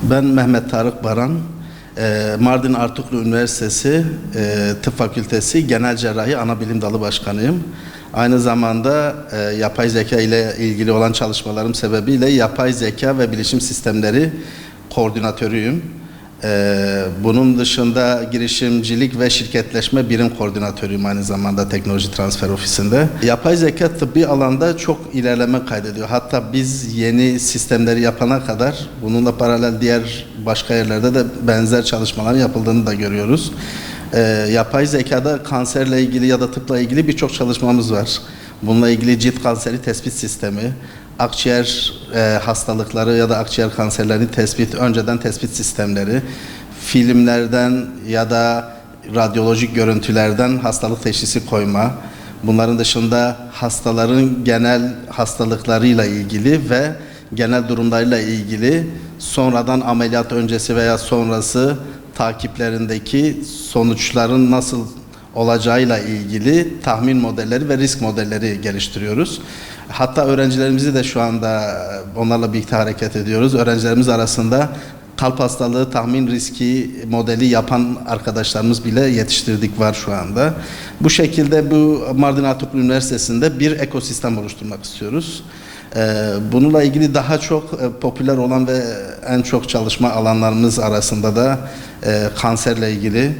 Ben Mehmet Tarık Baran, Mardin Artuklu Üniversitesi Tıp Fakültesi Genel Cerrahi Anabilim Dalı Başkanıyım. Aynı zamanda yapay zeka ile ilgili olan çalışmalarım sebebiyle yapay zeka ve bilişim sistemleri koordinatörüyüm. Bunun dışında girişimcilik ve şirketleşme birim koordinatörüyüm aynı zamanda teknoloji transfer ofisinde. Yapay zeka tıbbi alanda çok ilerleme kaydediyor. Hatta biz yeni sistemleri yapana kadar bununla paralel diğer başka yerlerde de benzer çalışmalar yapıldığını da görüyoruz. Yapay zekada kanserle ilgili ya da tıpla ilgili birçok çalışmamız var. Bununla ilgili cilt kanseri tespit sistemi, akciğer hastalıkları ya da akciğer kanserlerini önceden tespit sistemleri, filmlerden ya da radyolojik görüntülerden hastalık teşhisi koyma, bunların dışında hastaların genel hastalıklarıyla ilgili ve genel durumlarıyla ilgili sonradan ameliyat öncesi veya sonrası takiplerindeki sonuçların nasıl olacağıyla ilgili tahmin modelleri ve risk modelleri geliştiriyoruz. Hatta öğrencilerimizi de şu anda onlarla birlikte hareket ediyoruz. Öğrencilerimiz arasında kalp hastalığı tahmin riski modeli yapan arkadaşlarımız bile yetiştirdik var şu anda. Bu şekilde bu Mardin Artuklu Üniversitesi'nde bir ekosistem oluşturmak istiyoruz. Bununla ilgili daha çok popüler olan ve en çok çalışma alanlarımız arasında da kanserle ilgili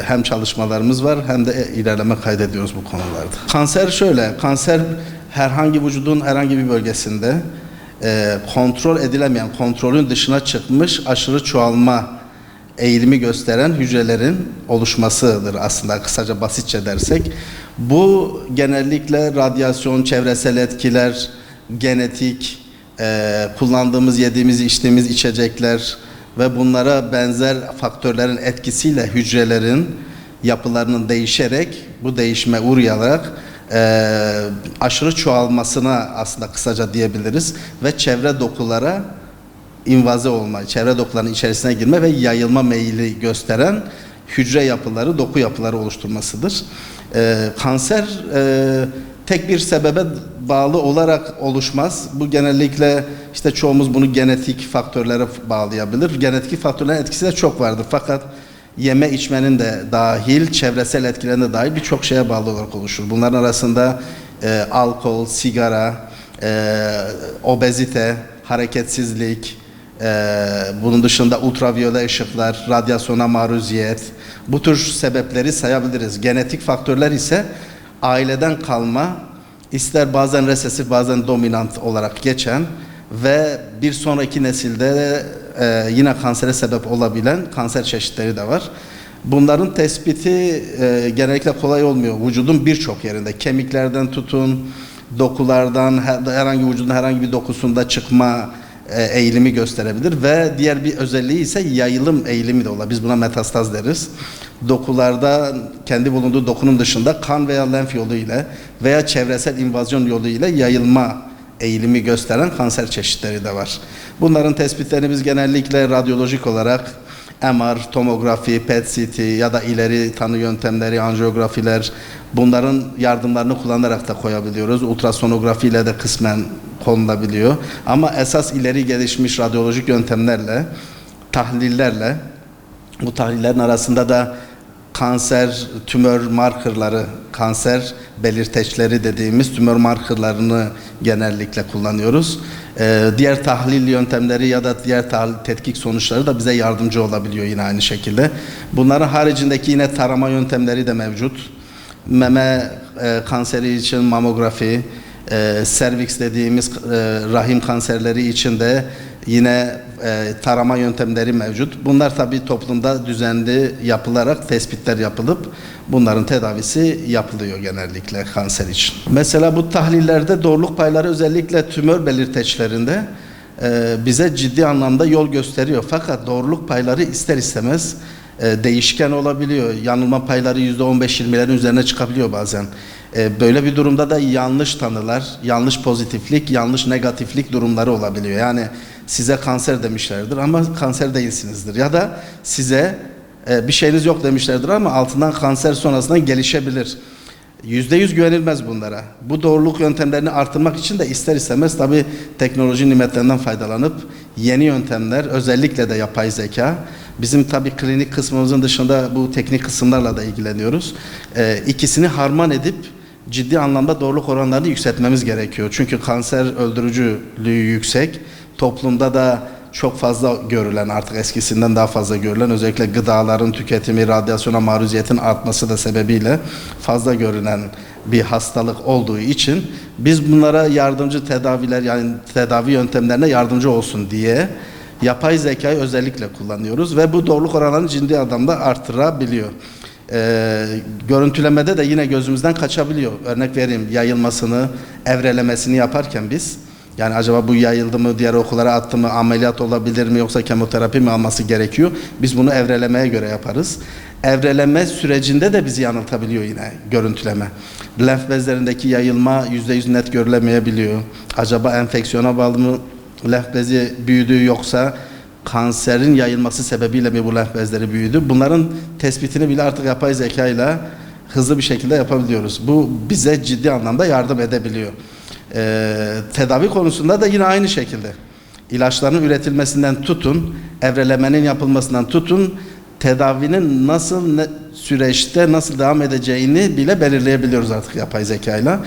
hem çalışmalarımız var hem de ilerleme kaydediyoruz bu konularda. Kanser şöyle, kanser herhangi vücudun herhangi bir bölgesinde kontrol edilemeyen, kontrolün dışına çıkmış aşırı çoğalma eğilimi gösteren hücrelerin oluşmasıdır aslında kısaca basitçe dersek. Bu genellikle radyasyon, çevresel etkiler, genetik, kullandığımız, yediğimiz, içtiğimiz içecekler ve bunlara benzer faktörlerin etkisiyle hücrelerin yapılarının değişerek, bu değişime uğrayarak aşırı çoğalmasına aslında kısaca diyebiliriz ve çevre dokulara invaze olma, çevre dokularının içerisine girme ve yayılma meyili gösteren hücre yapıları, doku yapıları oluşturmasıdır. Kanser tek bir sebebe bağlı olarak oluşmaz. Bu genellikle işte çoğumuz bunu genetik faktörlere bağlayabilir. Genetik faktörlerin etkisi de çok vardır. Fakat yeme içmenin de dahil, çevresel etkilerin de dahil birçok şeye bağlı olarak oluşur. Bunların arasında alkol, sigara, obezite, hareketsizlik, bunun dışında ultraviyole ışıklar, radyasyona maruziyet, bu tür sebepleri sayabiliriz. Genetik faktörler ise aileden kalma, ister bazen resesif bazen dominant olarak geçen ve bir sonraki nesilde yine kansere sebep olabilen kanser çeşitleri de var. Bunların tespiti genellikle kolay olmuyor. Vücudun birçok yerinde, kemiklerden tutun, dokulardan, herhangi vücudun herhangi bir dokusunda çıkma eğilimi gösterebilir ve diğer bir özelliği ise yayılım eğilimi de olur. Biz buna metastaz deriz. Dokularda kendi bulunduğu dokunun dışında kan veya lenf yolu ile veya çevresel invazyon yolu ile yayılma eğilimi gösteren kanser çeşitleri de var. Bunların tespitlerini biz genellikle radyolojik olarak MR, tomografi, PET-CT ya da ileri tanı yöntemleri, anjiyografiler, bunların yardımlarını kullanarak da koyabiliyoruz. Ultrasonografi ile de kısmen konulabiliyor. Ama esas ileri gelişmiş radyolojik yöntemlerle, tahlillerle, bu tahlillerin arasında da kanser, tümör markerları, kanser belirteçleri dediğimiz tümör markerlarını genellikle kullanıyoruz. Diğer tahlil yöntemleri ya da diğer tetkik sonuçları da bize yardımcı olabiliyor yine aynı şekilde. Bunların haricindeki yine tarama yöntemleri de mevcut. Meme kanseri için mamografi, serviks dediğimiz rahim kanserleri için de yine tarama yöntemleri mevcut. Bunlar tabii toplumda düzenli yapılarak tespitler yapılıp bunların tedavisi yapılıyor genellikle kanser için. Mesela bu tahlillerde doğruluk payları özellikle tümör belirteçlerinde bize ciddi anlamda yol gösteriyor. Fakat doğruluk payları ister istemez değişken olabiliyor. Yanılma payları %15-20'lerin üzerine çıkabiliyor bazen. Böyle bir durumda da yanlış tanılar, yanlış pozitiflik, yanlış negatiflik durumları olabiliyor. Yani size kanser demişlerdir ama kanser değilsinizdir. Ya da size bir şeyiniz yok demişlerdir ama altından kanser sonrasında gelişebilir. %100 güvenilmez bunlara. Bu doğruluk yöntemlerini artırmak için de ister istemez tabii teknoloji nimetlerinden faydalanıp yeni yöntemler, özellikle de yapay zeka. Bizim tabii klinik kısmımızın dışında bu teknik kısımlarla da ilgileniyoruz. İkisini harman edip ciddi anlamda doğruluk oranlarını yükseltmemiz gerekiyor. Çünkü kanser öldürücülüğü yüksek. Toplumda da çok fazla görülen, artık eskisinden daha fazla görülen, özellikle gıdaların tüketimi, radyasyona maruziyetin artması da sebebiyle fazla görülen bir hastalık olduğu için biz bunlara yardımcı tedaviler, yani tedavi yöntemlerine yardımcı olsun diye yapay zekayı özellikle kullanıyoruz ve bu doğruluk oranlarını ciddi anlamda artırabiliyor. Görüntülemede de yine gözümüzden kaçabiliyor. Örnek vereyim, yayılmasını, evrelemesini yaparken biz, yani acaba bu yayıldı mı, diğer okullara attı mı, ameliyat olabilir mi, yoksa kemoterapi mi alması gerekiyor? Biz bunu evrelemeye göre yaparız. Evreleme sürecinde de bizi yanıltabiliyor yine görüntüleme. Lenf bezlerindeki yayılma %100 net görülemeyebiliyor. Acaba enfeksiyona bağlı mı, lenf bezi büyüdü, yoksa kanserin yayılması sebebiyle mi bu lenf bezleri büyüdü? Bunların tespitini bile artık yapay zeka ile hızlı bir şekilde yapabiliyoruz. Bu bize ciddi anlamda yardım edebiliyor. Tedavi konusunda da yine aynı şekilde. İlaçların üretilmesinden tutun, evrelemenin yapılmasından tutun, tedavinin nasıl süreçte nasıl devam edeceğini bile belirleyebiliyoruz artık yapay zekayla.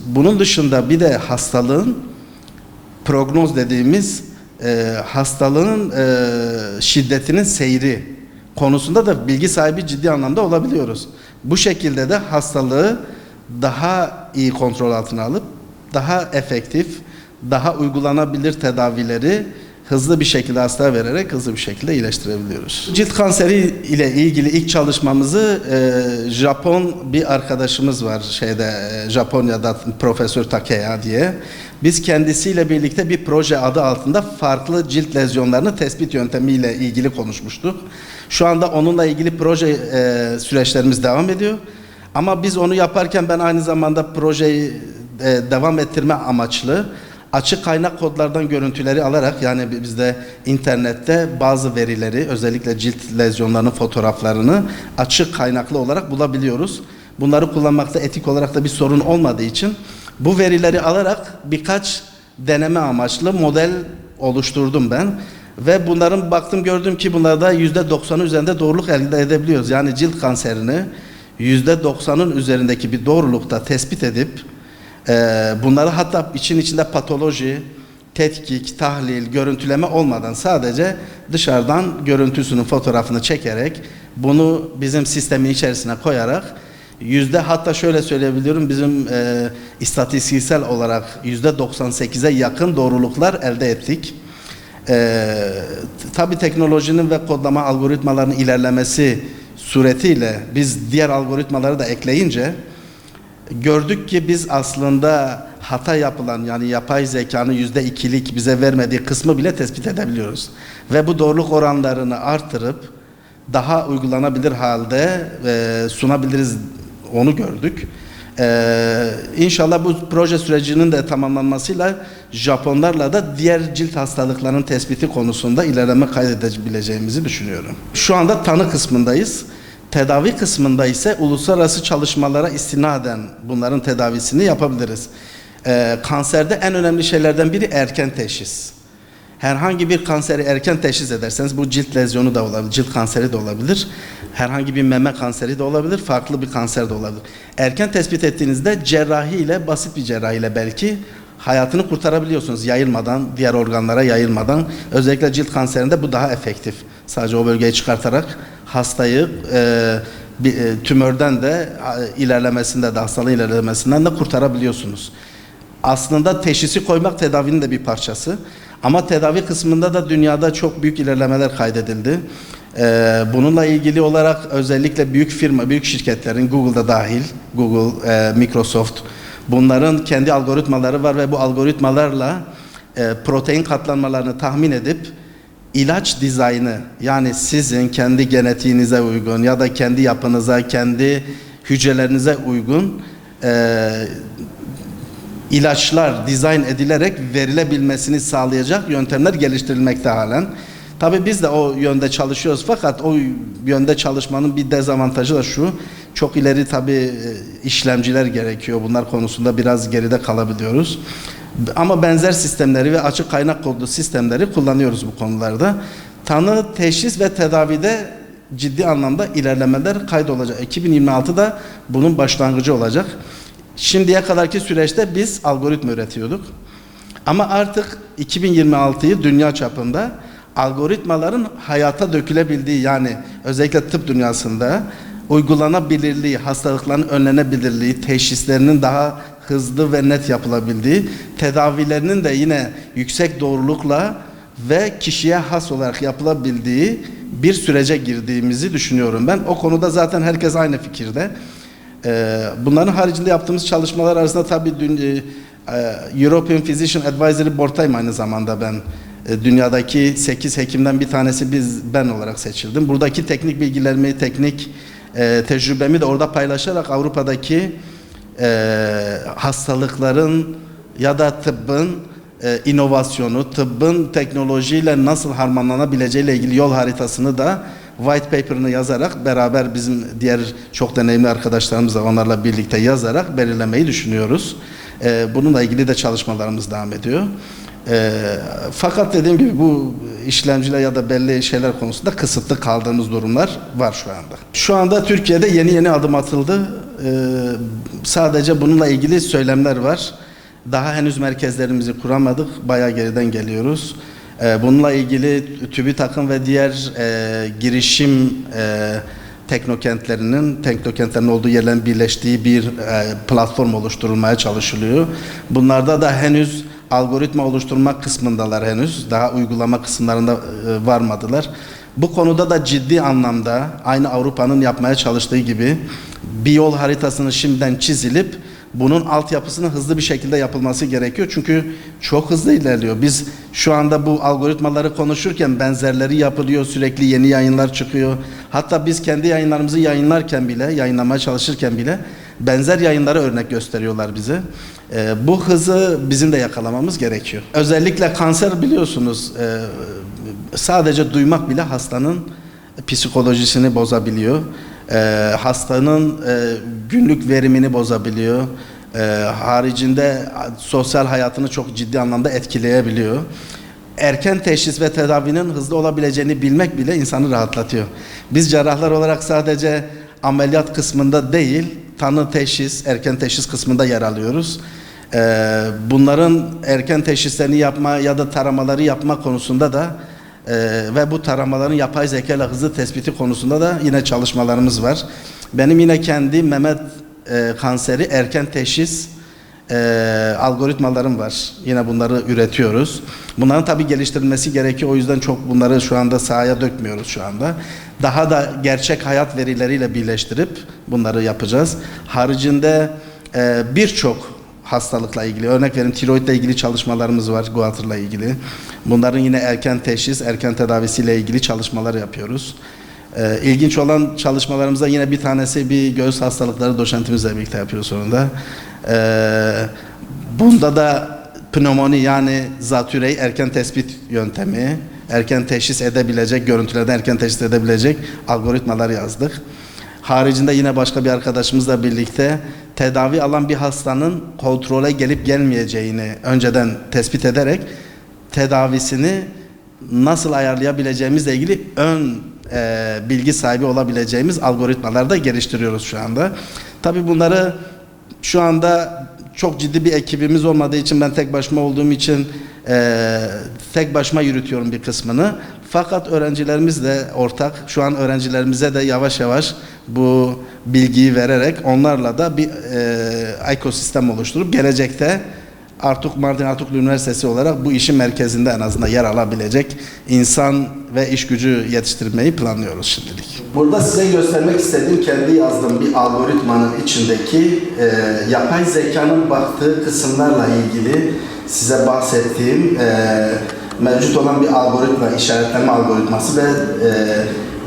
Bunun dışında bir de hastalığın prognoz dediğimiz hastalığın şiddetinin seyri konusunda da bilgi sahibi ciddi anlamda olabiliyoruz. Bu şekilde de hastalığı daha iyi kontrol altına alıp daha efektif, daha uygulanabilir tedavileri hızlı bir şekilde hastaya vererek hızlı bir şekilde iyileştirebiliyoruz. Cilt kanseri ile ilgili ilk çalışmamızı Japon bir arkadaşımız var Japonya'da, Profesör Takeya diye. Biz kendisiyle birlikte bir proje adı altında farklı cilt lezyonlarını tespit yöntemiyle ilgili konuşmuştuk. Şu anda onunla ilgili proje süreçlerimiz devam ediyor. Ama biz onu yaparken ben aynı zamanda projeyi devam ettirme amaçlı açık kaynak kodlardan görüntüleri alarak, yani bizde internette bazı verileri, özellikle cilt lezyonlarının fotoğraflarını açık kaynaklı olarak bulabiliyoruz. Bunları kullanmakta etik olarak da bir sorun olmadığı için bu verileri alarak birkaç deneme amaçlı model oluşturdum ben. Ve bunların baktım, gördüm ki bunlarda %90'ın üzerinde doğruluk elde edebiliyoruz. Yani cilt kanserini %90'ın üzerindeki bir doğrulukta tespit edip bunları hatta içinde patoloji, tetkik, tahlil, görüntüleme olmadan sadece dışarıdan görüntüsünün fotoğrafını çekerek bunu bizim sistemin içerisine koyarak hatta şöyle söyleyebiliyorum, bizim istatistiksel olarak %98'e yakın doğruluklar elde ettik. Tabii teknolojinin ve kodlama algoritmalarının ilerlemesi suretiyle biz diğer algoritmaları da ekleyince gördük ki biz aslında hata yapılan, yani yapay zekanın %2'lik bize vermediği kısmı bile tespit edebiliyoruz. Ve bu doğruluk oranlarını artırıp daha uygulanabilir halde sunabiliriz, onu gördük. İnşallah bu proje sürecinin de tamamlanmasıyla Japonlarla da diğer cilt hastalıklarının tespiti konusunda ilerleme kaydedebileceğimizi düşünüyorum. Şu anda tanı kısmındayız. Tedavi kısmında ise uluslararası çalışmalara istinaden bunların tedavisini yapabiliriz. Kanserde en önemli şeylerden biri erken teşhis. Herhangi bir kanseri erken teşhis ederseniz, bu cilt lezyonu da olabilir, cilt kanseri de olabilir, herhangi bir meme kanseri de olabilir, farklı bir kanser de olabilir. Erken tespit ettiğinizde cerrahi ile, basit bir cerrahi ile belki hayatını kurtarabiliyorsunuz, yayılmadan, diğer organlara yayılmadan. Özellikle cilt kanserinde bu daha efektif. Sadece o bölgeyi çıkartarak hastayı tümörden de ilerlemesinde de, hastalığın ilerlemesinden de kurtarabiliyorsunuz. Aslında teşhisi koymak tedavinin de bir parçası. Ama tedavi kısmında da dünyada çok büyük ilerlemeler kaydedildi. Bununla ilgili olarak özellikle büyük firma, büyük şirketlerin, Google'da dahil, Google, Microsoft, bunların kendi algoritmaları var ve bu algoritmalarla protein katlanmalarını tahmin edip ilaç dizaynı, yani sizin kendi genetiğinize uygun ya da kendi yapınıza, kendi hücrelerinize uygun ilaçlar dizayn edilerek verilebilmesini sağlayacak yöntemler geliştirilmekte halen. Tabii biz de o yönde çalışıyoruz, fakat o yönde çalışmanın bir dezavantajı da şu: Çok ileri tabii işlemciler gerekiyor. Bunlar konusunda biraz geride kalabiliyoruz. Ama benzer sistemleri ve açık kaynak kodlu sistemleri kullanıyoruz bu konularda. Tanı, teşhis ve tedavide ciddi anlamda ilerlemeler kaydolacak. 2026'da bunun başlangıcı olacak. Şimdiye kadarki süreçte biz algoritma üretiyorduk. Ama artık 2026'yı dünya çapında algoritmaların hayata dökülebildiği, yani özellikle tıp dünyasında uygulanabilirliği, hastalıkların önlenebilirliği, teşhislerinin daha hızlı ve net yapılabildiği, tedavilerinin de yine yüksek doğrulukla ve kişiye has olarak yapılabildiği bir sürece girdiğimizi düşünüyorum ben. O konuda zaten herkes aynı fikirde. Bunların haricinde yaptığımız çalışmalar arasında tabii European Physician Advisory Board'tayım aynı zamanda ben. Dünyadaki 8 hekimden bir tanesi ben olarak seçildim. Buradaki teknik bilgilerimi, teknik tecrübemi de orada paylaşarak Avrupa'daki hastalıkların ya da tıbbın inovasyonu, tıbbın teknolojiyle nasıl harmanlanabileceğiyle ilgili yol haritasını da white paper'ını yazarak beraber bizim diğer çok deneyimli arkadaşlarımızla onlarla birlikte yazarak belirlemeyi düşünüyoruz. Bununla ilgili de çalışmalarımız devam ediyor. Fakat dediğim gibi bu işlemciler ya da belli şeyler konusunda kısıtlı kaldığımız durumlar var şu anda. Şu anda Türkiye'de yeni adım atıldı. Sadece bununla ilgili söylemler var. Daha henüz merkezlerimizi kuramadık. Bayağı geriden geliyoruz. Bununla ilgili TÜBİTAK'ın ve diğer girişim teknokentlerin olduğu yerlerin birleştiği bir platform oluşturulmaya çalışılıyor. Bunlarda da henüz algoritma oluşturma kısmındalar henüz. Daha uygulama kısımlarında varmadılar. Bu konuda da ciddi anlamda aynı Avrupa'nın yapmaya çalıştığı gibi bir yol haritasının şimdiden çizilip bunun altyapısının hızlı bir şekilde yapılması gerekiyor. Çünkü çok hızlı ilerliyor. Biz şu anda bu algoritmaları konuşurken benzerleri yapılıyor. Sürekli yeni yayınlar çıkıyor. Hatta biz kendi yayınlarımızı yayınlamaya çalışırken bile benzer yayınlara örnek gösteriyorlar bize. Bu hızı bizim de yakalamamız gerekiyor. Özellikle kanser biliyorsunuz sadece duymak bile hastanın psikolojisini bozabiliyor. Hastanın günlük verimini bozabiliyor. Haricinde sosyal hayatını çok ciddi anlamda etkileyebiliyor. Erken teşhis ve tedavinin hızlı olabileceğini bilmek bile insanı rahatlatıyor. Biz cerrahlar olarak sadece ameliyat kısmında değil, tanı teşhis, erken teşhis kısmında yer alıyoruz. Bunların erken teşhislerini yapma ya da taramaları yapma konusunda da ve bu taramaların yapay zeka ile hızlı tespiti konusunda da yine çalışmalarımız var. Benim yine kendi meme kanseri erken teşhis algoritmalarım var. Yine bunları üretiyoruz. Bunların tabii geliştirilmesi gerekiyor. O yüzden çok bunları şu anda sahaya dökmüyoruz şu anda. Daha da gerçek hayat verileriyle birleştirip bunları yapacağız. Haricinde birçok hastalıkla ilgili, örnek vereyim, tiroidle ilgili çalışmalarımız var, Goiter'la ilgili. Bunların yine erken teşhis, erken tedavisiyle ilgili çalışmalar yapıyoruz. İlginç olan çalışmalarımızda yine bir tanesi bir göğüs hastalıkları doçentimizle birlikte yapıyoruz sonunda. Bunda da pnömoni yani zatüreyi erken tespit yöntemi, erken teşhis edebilecek, görüntülerden erken teşhis edebilecek algoritmalar yazdık. Haricinde yine başka bir arkadaşımızla birlikte tedavi alan bir hastanın kontrole gelip gelmeyeceğini önceden tespit ederek tedavisini nasıl ayarlayabileceğimizle ilgili ön bilgi sahibi olabileceğimiz algoritmalar da geliştiriyoruz şu anda. Tabii bunları şu anda çok ciddi bir ekibimiz olmadığı için, ben tek başıma olduğum için tek başıma yürütüyorum bir kısmını. Fakat öğrencilerimiz de ortak. Şu an öğrencilerimize de yavaş yavaş bu bilgiyi vererek onlarla da bir ekosistem oluşturup gelecekte Mardin Artuklu Üniversitesi olarak bu işin merkezinde en azından yer alabilecek insan ve iş gücü yetiştirmeyi planlıyoruz şimdilik. Burada size göstermek istediğim kendi yazdığım bir algoritmanın içindeki yapay zekanın baktığı kısımlarla ilgili size bahsettiğim mevcut olan bir algoritma, işaretleme algoritması ve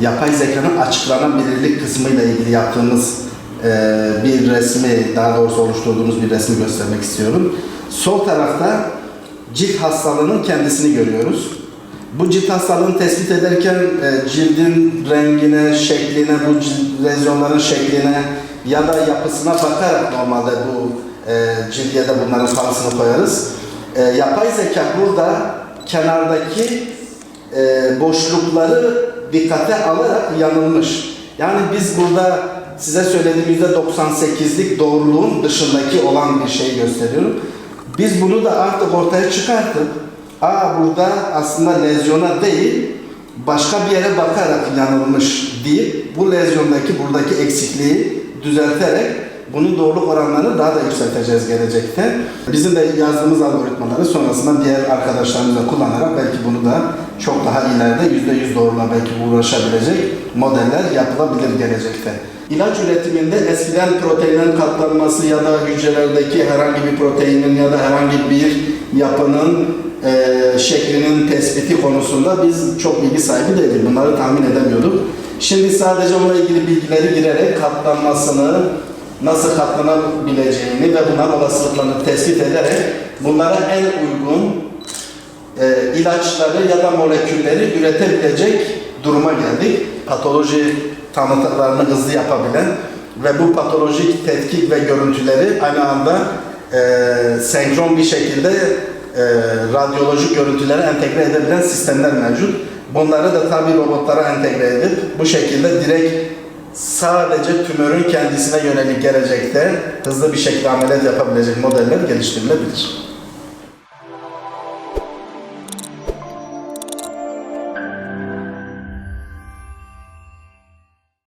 yapay zekanın açıklanabilirlik kısmıyla ilgili yaptığımız bir resmi, daha doğrusu oluşturduğumuz bir resmi göstermek istiyorum. Sol tarafta cilt hastalığının kendisini görüyoruz. Bu cilt hastalığını tespit ederken cildin rengine, şekline, bu lezyonların şekline ya da yapısına bakarak normalde bu cildiye de bunların tanısını koyarız. Yapay zeka burada kenardaki boşlukları dikkate alarak yanılmış. Yani biz burada size söylediğim %98'lik doğruluğun dışındaki olan bir şey gösteriyorum. Biz bunu da artık ortaya çıkartıp burada aslında lezyona değil başka bir yere bakarak yanılmış deyip bu lezyondaki buradaki eksikliği düzelterek bunun doğruluk oranlarını daha da yükselteceğiz gelecekte. Bizim de yazdığımız algoritmaları sonrasında diğer arkadaşlarımızla kullanarak belki bunu da çok daha ileride %100 doğruluğa belki uğraşabilecek modeller yapılabilir gelecekte. İlaç üretiminde eskiden proteinin katlanması ya da hücrelerdeki herhangi bir proteinin ya da herhangi bir yapının şeklinin tespiti konusunda biz çok bilgi sahibi değildik. Bunları tahmin edemiyorduk. Şimdi sadece onunla ilgili bilgileri girerek katlanmasını, nasıl katlanabileceğini ve bunların olasılıklarını tespit ederek bunlara en uygun ilaçları ya da molekülleri üretebilecek duruma geldik. Patoloji tanılarını hızlı yapabilen ve bu patolojik tetkik ve görüntüleri aynı anda senkron bir şekilde radyolojik görüntülere entegre edebilen sistemler mevcut. Bunları da tabii robotlara entegre edip bu şekilde direkt sadece tümörün kendisine yönelik gelecekte hızlı bir şekilde ameliyat yapabilecek modeller geliştirilebilir.